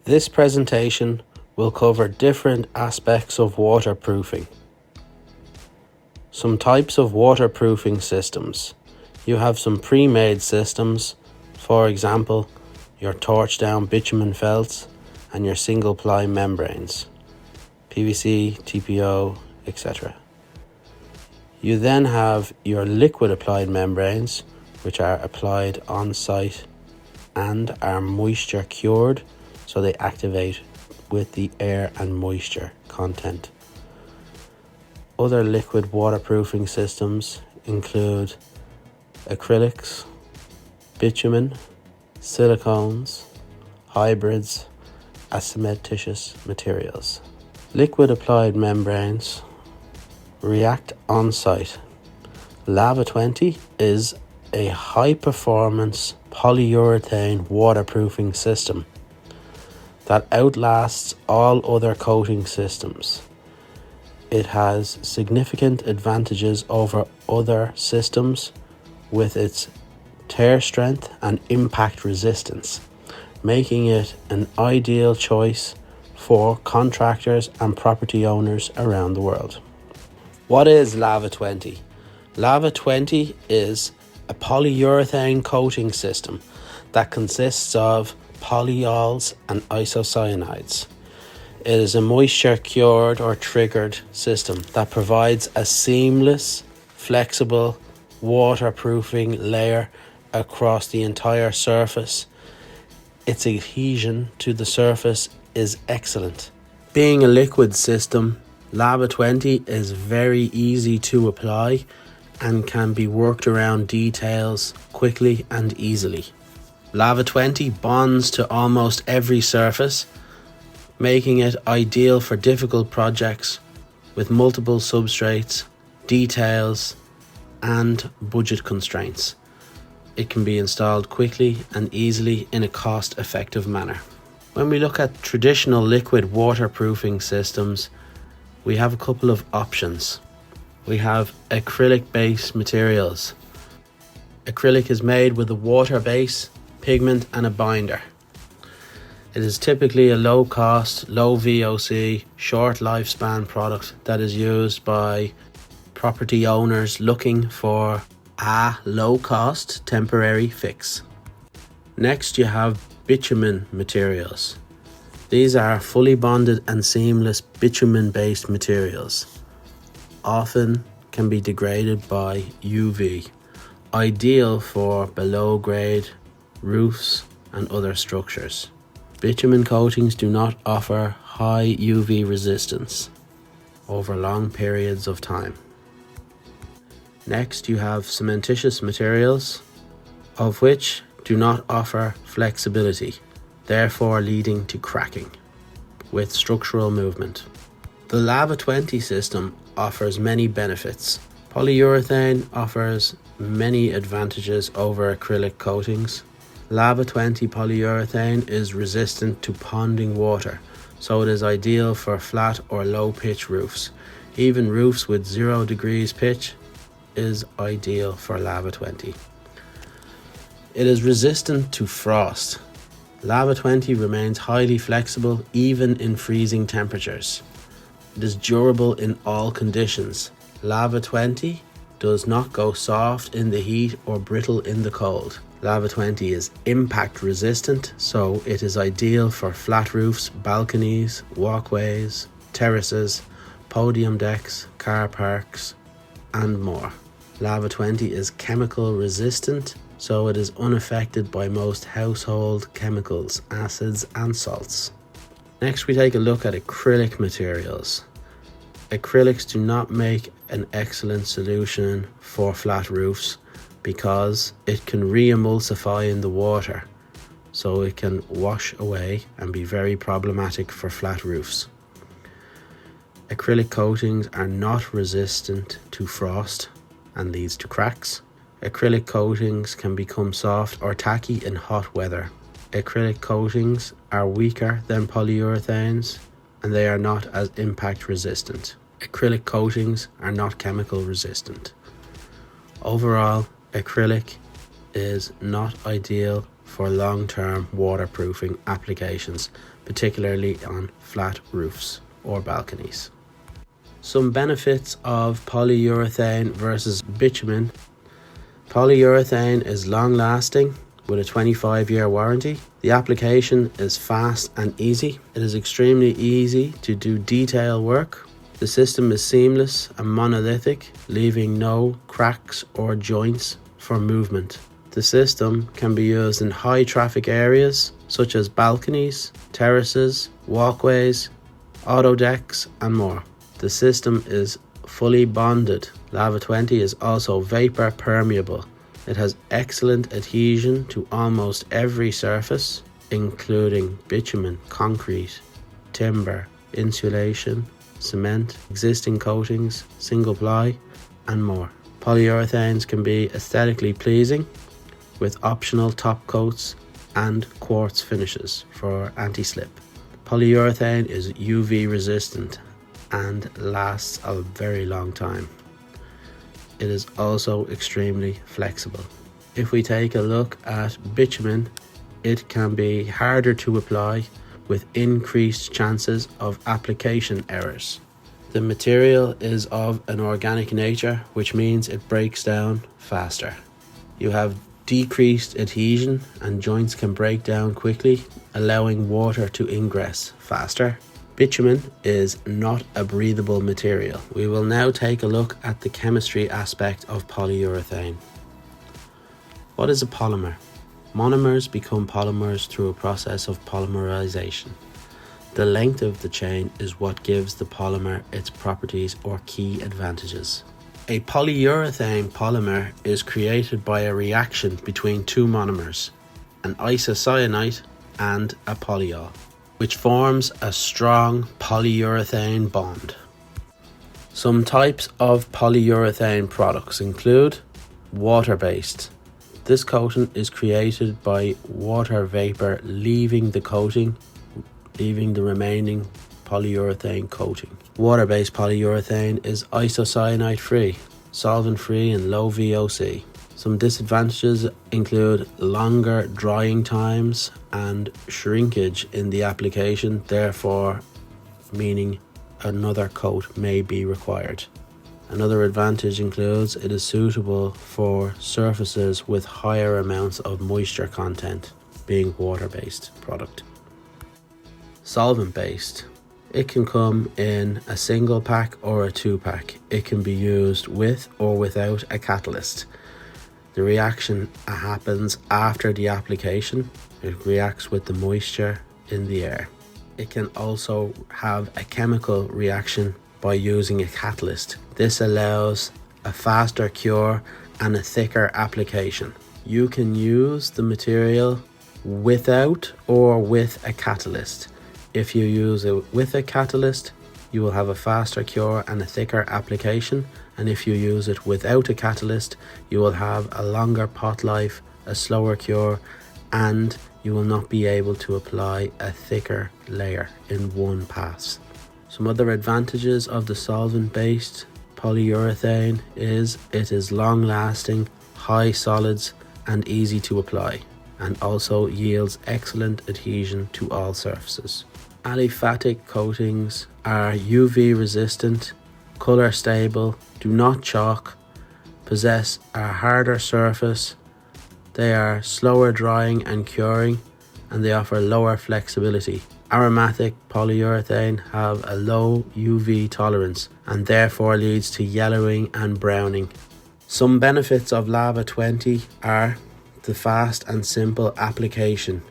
This presentation will cover different aspects of waterproofing. Some types of waterproofing systems. You have some pre-made systems, for example, your torch down bitumen felts and your single ply membranes, PVC, TPO, etc. You then have your liquid applied membranes, which are applied on site and are moisture cured, so they activate with the air and moisture content. Other liquid waterproofing systems include acrylics, bitumen, silicones, hybrids, cementitious materials. Liquid applied membranes react on site. Lava 20 is a high performance polyurethane waterproofing system that outlasts all other coating systems. It has significant advantages over other systems with its tear strength and impact resistance, making it an ideal choice for contractors and property owners around the world. What is Lava 20? Lava 20 is a polyurethane coating system that consists of polyols and isocyanides. It is a moisture cured or triggered system that provides a seamless, flexible waterproofing layer across the entire surface. Its adhesion to the surface is excellent. Being a liquid system, Lava 20 is very easy to apply and can be worked around details quickly and easily. Lava 20 bonds to almost every surface, making it ideal for difficult projects with multiple substrates, details, and budget constraints. It can be installed quickly and easily in a cost-effective manner. When we look at traditional liquid waterproofing systems, we have a couple of options. We have acrylic-based materials. Acrylic is made with a water base, pigment, and a binder. It is typically a low-cost, low VOC, short lifespan product that is used by property owners looking for a low-cost temporary fix. Next, you have bitumen materials. These are fully bonded and seamless bitumen-based materials. Often can be degraded by UV, ideal for below-grade roofs and other structures. Bitumen coatings do not offer high UV resistance over long periods of time. Next, you have cementitious materials, of which do not offer flexibility, therefore leading to cracking with structural movement. The Lava 20 system offers many benefits. Polyurethane offers many advantages over acrylic coatings. Lava 20 polyurethane is resistant to ponding water, so it is ideal for flat or low pitch roofs. Even roofs with 0 degrees pitch is ideal for Lava 20. It is resistant to frost. Lava 20 remains highly flexible even in freezing temperatures. It is durable in all conditions. Lava 20 does not go soft in the heat or brittle in the cold. Lava 20 is impact resistant, so it is ideal for flat roofs, balconies, walkways, terraces, podium decks, car parks, and more. Lava 20 is chemical resistant, so it is unaffected by most household chemicals, acids, and salts. Next, we take a look at acrylic materials. Acrylics do not make an excellent solution for flat roofs because it can re-emulsify in the water, so it can wash away and be very problematic for flat roofs. Acrylic coatings are not resistant to frost and leads to cracks. Acrylic coatings can become soft or tacky in hot weather. Acrylic coatings are weaker than polyurethanes and they are not as impact resistant. Acrylic coatings are not chemical resistant. Overall, acrylic is not ideal for long-term waterproofing applications, particularly on flat roofs or balconies. Some benefits of polyurethane versus bitumen. Polyurethane is long-lasting with a 25-year warranty. The application is fast and easy. It is extremely easy to do detail work. The system is seamless and monolithic, leaving no cracks or joints for movement. The system can be used in high traffic areas such as balconies, terraces, walkways, auto decks and more. The system is fully bonded. Lava 20 is also vapor permeable. It has excellent adhesion to almost every surface, including bitumen, concrete, timber, insulation, cement, existing coatings, single ply and more. Polyurethanes can be aesthetically pleasing with optional top coats and quartz finishes for anti-slip. Polyurethane is UV resistant and lasts a very long time. It is also extremely flexible. If we take a look at bitumen, it can be harder to apply with increased chances of application errors. The material is of an organic nature, which means it breaks down faster. You have decreased adhesion and joints can break down quickly, allowing water to ingress faster. Bitumen is not a breathable material. We will now take a look at the chemistry aspect of polyurethane. What is a polymer? Monomers become polymers through a process of polymerization. The length of the chain is what gives the polymer its properties or key advantages. A polyurethane polymer is created by a reaction between two monomers, an isocyanate and a polyol, which forms a strong polyurethane bond. Some types of polyurethane products include water-based. This coating is created by water vapor leaving the coating, leaving the remaining polyurethane coating. Water-based polyurethane is isocyanate-free, solvent-free and low VOC. Some disadvantages include longer drying times and shrinkage in the application, therefore meaning another coat may be required. Another advantage includes it is suitable for surfaces with higher amounts of moisture content, being water-based product. Solvent-based. It can come in a single pack or a 2-pack. It can be used with or without a catalyst. The reaction happens after the application. It reacts with the moisture in the air. It can also have a chemical reaction by using a catalyst. This allows a faster cure and a thicker application. You can use the material without or with a catalyst. If you use it with a catalyst, you will have a faster cure and a thicker application, and if you use it without a catalyst, you will have a longer pot life, a slower cure, and you will not be able to apply a thicker layer in one pass. Some other advantages of the solvent-based polyurethane is it is long-lasting, high solids and easy to apply, and also yields excellent adhesion to all surfaces. Aliphatic coatings are UV resistant, color stable, do not chalk, possess a harder surface, they are slower drying and curing, and they offer lower flexibility. Aromatic polyurethane have a low UV tolerance and therefore leads to yellowing and browning. Some benefits of Lava 20 are the fast and simple application.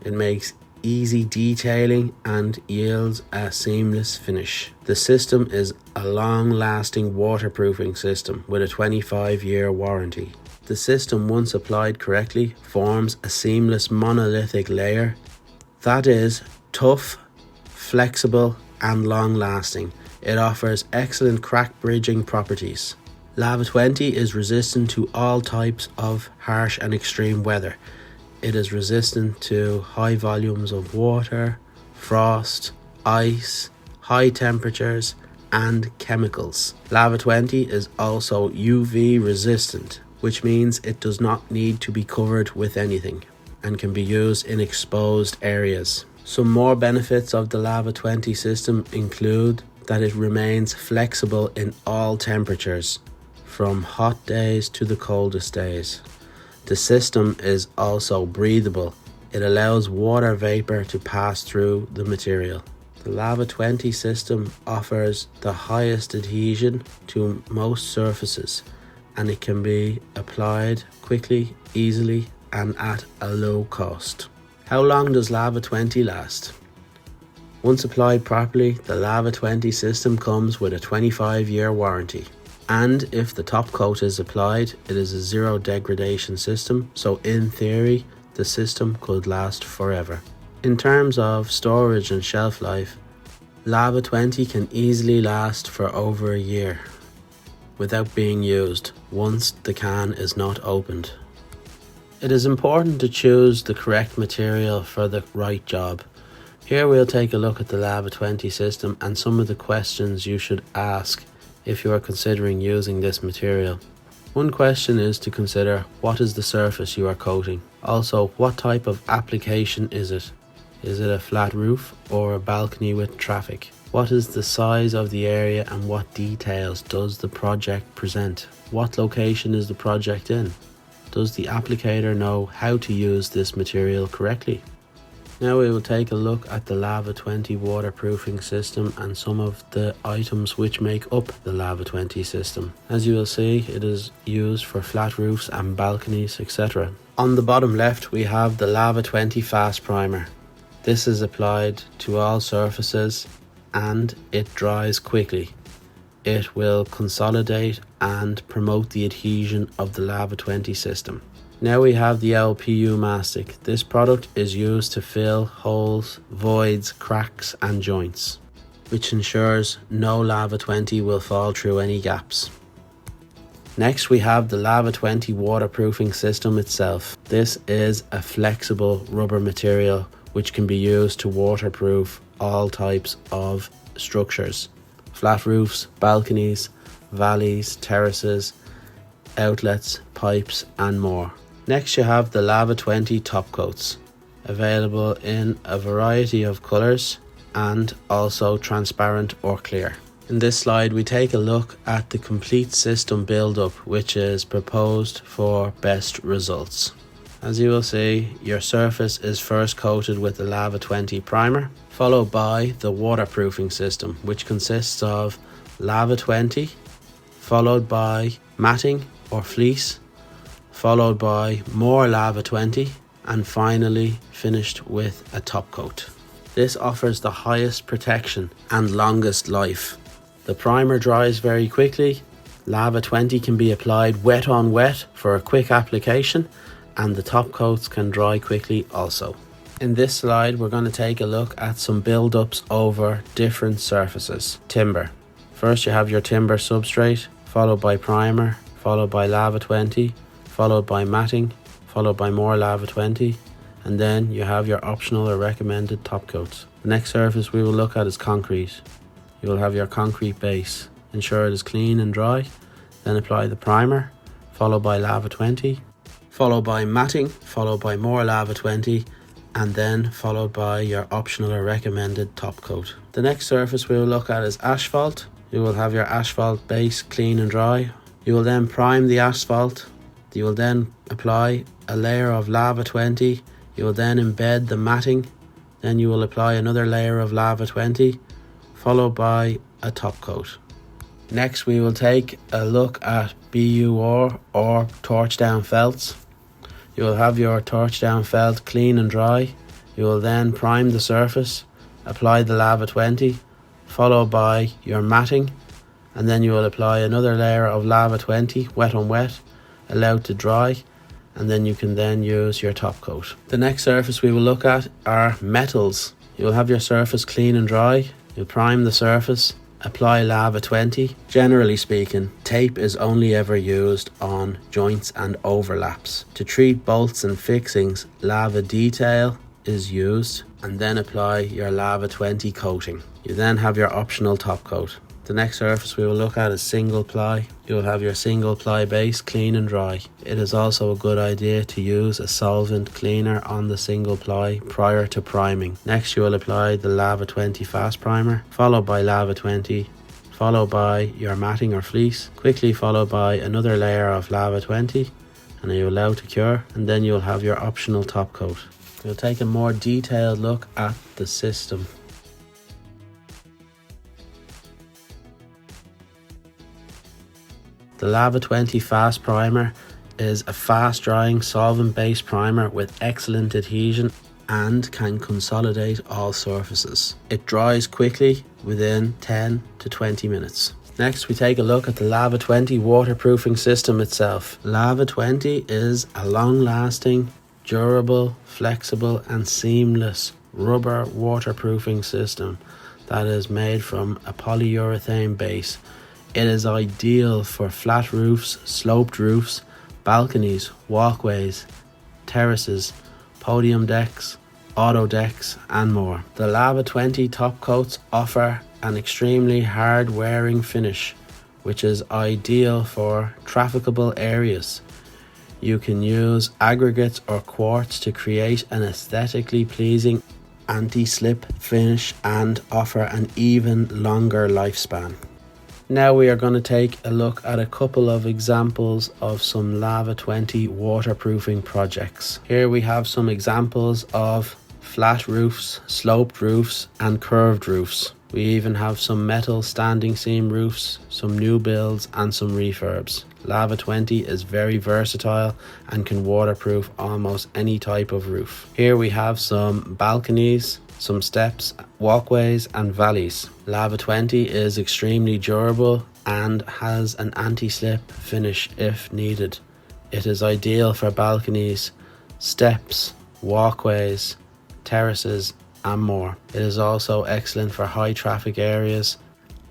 It makes easy detailing and yields a seamless finish. The system is a long-lasting waterproofing system with a 25-year warranty. The system, once applied correctly, forms a seamless monolithic layer that is tough, flexible and long-lasting. It offers excellent crack bridging properties. Lava 20 is resistant to all types of harsh and extreme weather. It is resistant to high volumes of water, frost, ice, high temperatures and chemicals. Lava 20 is also UV resistant, which means it does not need to be covered with anything, and can be used in exposed areas. Some more benefits of the Lava 20 system include that it remains flexible in all temperatures, from hot days to the coldest days. The system is also breathable. It allows water vapor to pass through the material. The Lava 20 system offers the highest adhesion to most surfaces, and it can be applied quickly, easily, and at a low cost. How long does Lava 20 last? Once applied properly, the Lava 20 system comes with a 25-year warranty. And if the top coat is applied, it is a zero degradation system, so in theory, the system could last forever. In terms of storage and shelf life, Lava 20 can easily last for over a year without being used once the can is not opened. It is important to choose the correct material for the right job. Here we'll take a look at the Lava 20 system and some of the questions you should ask if you are considering using this material. One question is to consider: what is the surface you are coating? Also, what type of application is it? Is it a flat roof or a balcony with traffic? What is the size of the area and what details does the project present? What location is the project in? Does the applicator know how to use this material correctly? Now we will take a look at the Lava 20 waterproofing system and some of the items which make up the Lava 20 system. As you will see, it is used for flat roofs and balconies, etc. On the bottom left we have the Lava 20 Fast Primer. This is applied to all surfaces and it dries quickly. It will consolidate and promote the adhesion of the Lava 20 system. Now we have the LPU mastic. This product is used to fill holes, voids, cracks and joints, which ensures no Lava 20 will fall through any gaps. Next we have the Lava 20 waterproofing system itself. This is a flexible rubber material which can be used to waterproof all types of structures: flat roofs, balconies, valleys, terraces, outlets, pipes and more. Next you have the Lava 20 top coats, available in a variety of colours and also transparent or clear. In this slide we take a look at the complete system build-up which is proposed for best results. As you will see, your surface is first coated with the Lava 20 primer, followed by the waterproofing system, which consists of Lava 20, followed by matting or fleece, followed by more Lava 20, and finally finished with a top coat. This offers the highest protection and longest life. The primer dries very quickly. Lava 20 can be applied wet on wet for a quick application, and the top coats can dry quickly also. In this slide we're going to take a look at some build-ups over different surfaces. Timber. First you have your timber substrate, followed by primer, followed by Lava 20, followed by matting, followed by more Lava 20, and then you have your optional or recommended top coats. The next surface we will look at is concrete. You will have your concrete base. Ensure it is clean and dry, then apply the primer, followed by Lava 20, followed by matting, followed by more Lava 20, and then followed by your optional or recommended top coat. The next surface we will look at is asphalt. You will have your asphalt base clean and dry. You will then prime the asphalt. You will then apply a layer of Lava 20. You will then embed the matting. Then you will apply another layer of Lava 20, followed by a top coat. Next we will take a look at BUR or torch down felts. You will have your torch down felt clean and dry. You will then prime the surface, apply the Lava 20, followed by your matting, and then you will apply another layer of Lava 20 wet on wet, allowed to dry, and then you can then use your top coat. The next surface we will look at are metals. You will have your surface clean and dry. You'll prime the surface, apply Lava 20. Generally speaking, tape is only ever used on joints and overlaps. To treat bolts and fixings, Lava Detail is used, and then apply your Lava 20 coating. You then have your optional top coat. The next surface we will look at is single ply. You will have your single ply base clean and dry. It is also a good idea to use a solvent cleaner on the single ply prior to priming. Next you will apply the Lava 20 fast primer, followed by Lava 20, followed by your matting or fleece, quickly followed by another layer of Lava 20, and you allow to cure, and then you'll have your optional top coat. We'll take a more detailed look at the system. The Lava 20 Fast Primer is a fast drying solvent based primer with excellent adhesion and can consolidate all surfaces. It dries quickly within 10 to 20 minutes. Next we take a look at the Lava 20 waterproofing system itself. Lava 20 is a long lasting, durable, flexible and seamless rubber waterproofing system that is made from a polyurethane base. It is ideal for flat roofs, sloped roofs, balconies, walkways, terraces, podium decks, auto decks and more. The Lava 20 top coats offer an extremely hard wearing finish, which is ideal for trafficable areas. You can use aggregates or quartz to create an aesthetically pleasing anti-slip finish and offer an even longer lifespan. Now we are going to take a look at a couple of examples of some Lava 20 waterproofing projects. Here we have some examples of flat roofs, sloped roofs and curved roofs. We even have some metal standing seam roofs, some new builds and some refurbs. Lava 20 is very versatile and can waterproof almost any type of roof. Here we have some balconies, some steps, walkways and valleys. Lava 20 is extremely durable and has an anti-slip finish if needed. It is ideal for balconies, steps, walkways, terraces and more. It is also excellent for high traffic areas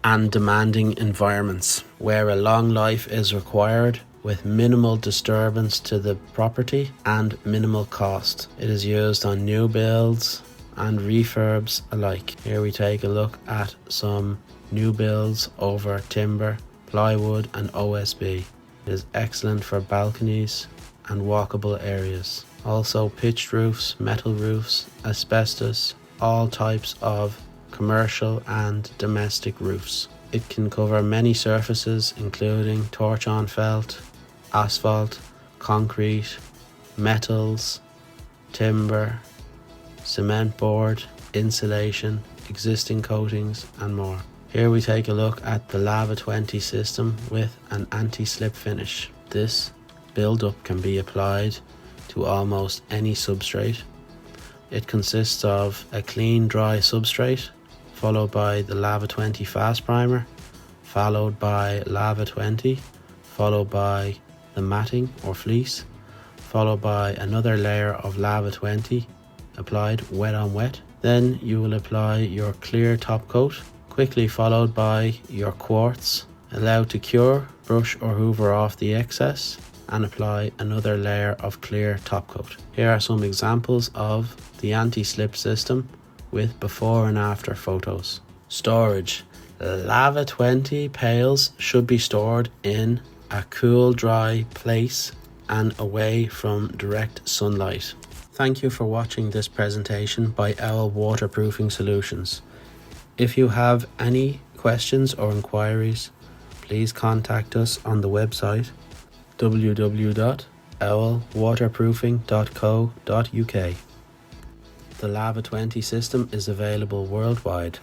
and demanding environments where a long life is required with minimal disturbance to the property and minimal cost. It is used on new builds and refurbs alike. Here we take a look at some new builds over timber, plywood and OSB. It is excellent for balconies and walkable areas. Also pitched roofs, metal roofs, asbestos, all types of commercial and domestic roofs. It can cover many surfaces including torch-on felt, asphalt, concrete, metals, timber, cement board, insulation, existing coatings and more. Here we take a look at the Lava 20 system with an anti-slip finish. This build-up can be applied to almost any substrate. It consists of a clean dry substrate followed by the Lava 20 fast primer, followed by Lava 20, followed by the matting or fleece, followed by another layer of Lava 20 applied wet on wet. Then you will apply your clear top coat, quickly followed by your quartz. Allow to cure, brush or hoover off the excess and apply another layer of clear top coat. Here are some examples of the anti-slip system with before and after photos. Storage. Lava 20 pails should be stored in a cool, dry place and away from direct sunlight. Thank you for watching this presentation by Owl Waterproofing Solutions. If you have any questions or inquiries, please contact us on the website www.owlwaterproofing.co.uk. The Lava 20 system is available worldwide.